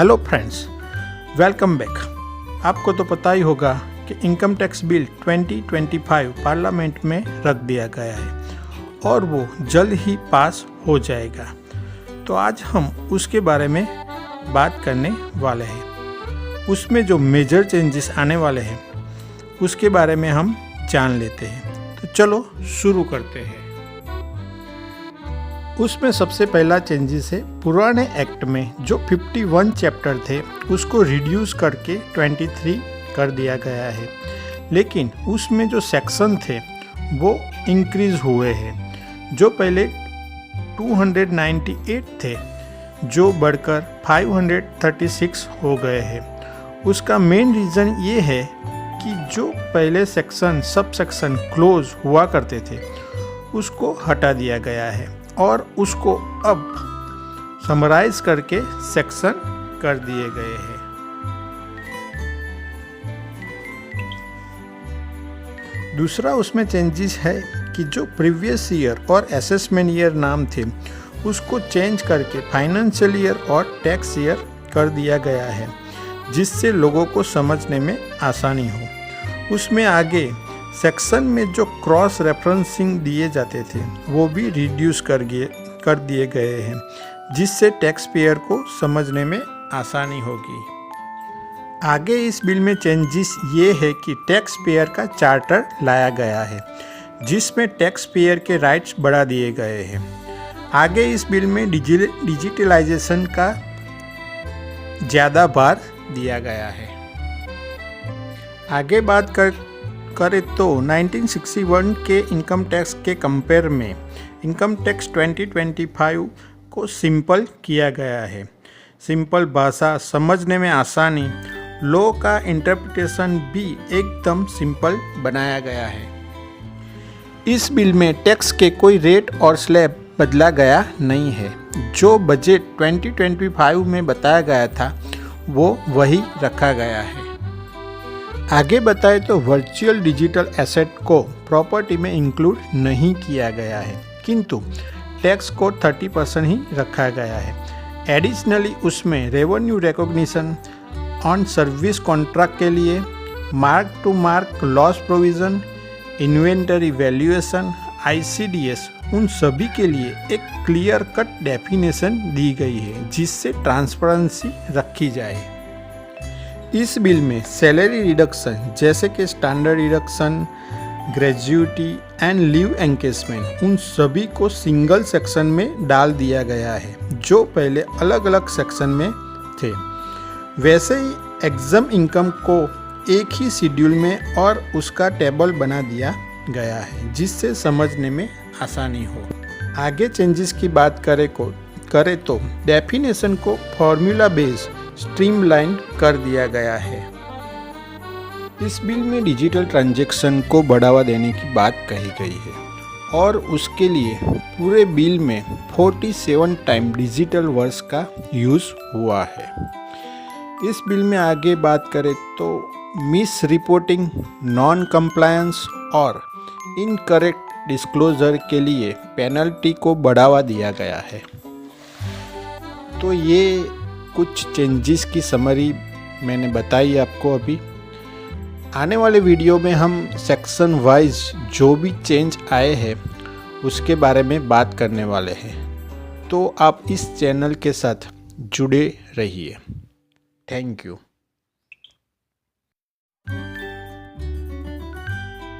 Hello friends, welcome back. आपको तो पता ही होगा कि इनकम टैक्स बिल 2025 पार्लियामेंट में रख दिया गया है और वो जल्द ही पास हो जाएगा। तो आज हम उसके बारे में बात करने वाले हैं। उसमें जो मेजर चेंजेस आने वाले हैं उसके बारे में हम जान लेते हैं। तो चलो शुरू करते हैं। उसमें सबसे पहला चेंजेस है, पुराने एक्ट में जो 51 चैप्टर थे उसको रिड्यूस करके 23 कर दिया गया है, लेकिन उसमें जो सेक्शन थे वो इंक्रीज हुए हैं। जो पहले 298 थे जो बढ़कर 536 हो गए हैं। उसका मेन रीज़न ये है कि जो पहले सेक्शन सब सेक्शन क्लोज हुआ करते थे उसको हटा दिया गया है और उसको अब समराइज करके सेक्शन कर दिए गए हैं। दूसरा उसमें चेंजेस है कि जो प्रीवियस ईयर और असेसमेंट ईयर नाम थे उसको चेंज करके फाइनेंशियल ईयर और टैक्स ईयर कर दिया गया है, जिससे लोगों को समझने में आसानी हो। उसमें आगे सेक्शन में जो क्रॉस रेफरेंसिंग दिए जाते थे वो भी रिड्यूस कर दिए गए हैं, जिससे टैक्स पेयर को समझने में आसानी होगी। आगे इस बिल में चेंजेस ये है कि टैक्स पेयर का चार्टर लाया गया है, जिसमें टैक्स पेयर के राइट्स बढ़ा दिए गए हैं। आगे इस बिल में डिजिटलाइजेशन का ज़्यादा भार दिया गया है। आगे बात करें तो 1961 के इनकम टैक्स के कंपेयर में इनकम टैक्स 2025 को सिंपल किया गया है। सिंपल भाषा, समझने में आसानी, लॉ का इंटरप्रिटेशन भी एकदम सिंपल बनाया गया है। इस बिल में टैक्स के कोई रेट और स्लैब बदला गया नहीं है। जो बजट 2025 में बताया गया था वो वही रखा गया है। आगे बताए तो वर्चुअल डिजिटल एसेट को प्रॉपर्टी में इंक्लूड नहीं किया गया है, किंतु टैक्स को 30% ही रखा गया है। एडिशनली उसमें revenue recognition on service contract के लिए mark to mark loss provision, inventory valuation, ICDS, उन सभी के लिए एक क्लियर कट डेफिनेशन दी गई है, जिससे ट्रांसपेरेंसी रखी जाए। इस बिल में सैलरी रिडक्शन जैसे कि standard deduction, ग्रेजुइटी and leave encashment, उन सभी को सिंगल सेक्शन में डाल दिया गया है, जो पहले अलग अलग सेक्शन में थे। वैसे ही एग्जाम इनकम को एक ही शेड्यूल में और उसका टेबल बना दिया गया है, जिससे समझने में आसानी हो। आगे चेंजेस की बात करें तो डेफिनेशन को फॉर्मूला बेस्ड स्ट्रीमलाइन कर दिया गया है। इस बिल में डिजिटल ट्रांजैक्शन को बढ़ावा देने की बात कही गई है और उसके लिए पूरे बिल में 47 टाइम डिजिटल वर्ड्स का यूज़ हुआ है। इस बिल में आगे बात करें तो मिस रिपोर्टिंग, नॉन कंप्लायंस और इनकरेक्ट डिस्क्लोजर के लिए पेनल्टी को बढ़ावा दिया गया है। तो ये कुछ चेंजेस की समरी मैंने बताई आपको। अभी आने वाले वीडियो में हम सेक्शन वाइज जो भी चेंज आए हैं उसके बारे में बात करने वाले हैं। तो आप इस चैनल के साथ जुड़े रहिए। Thank you.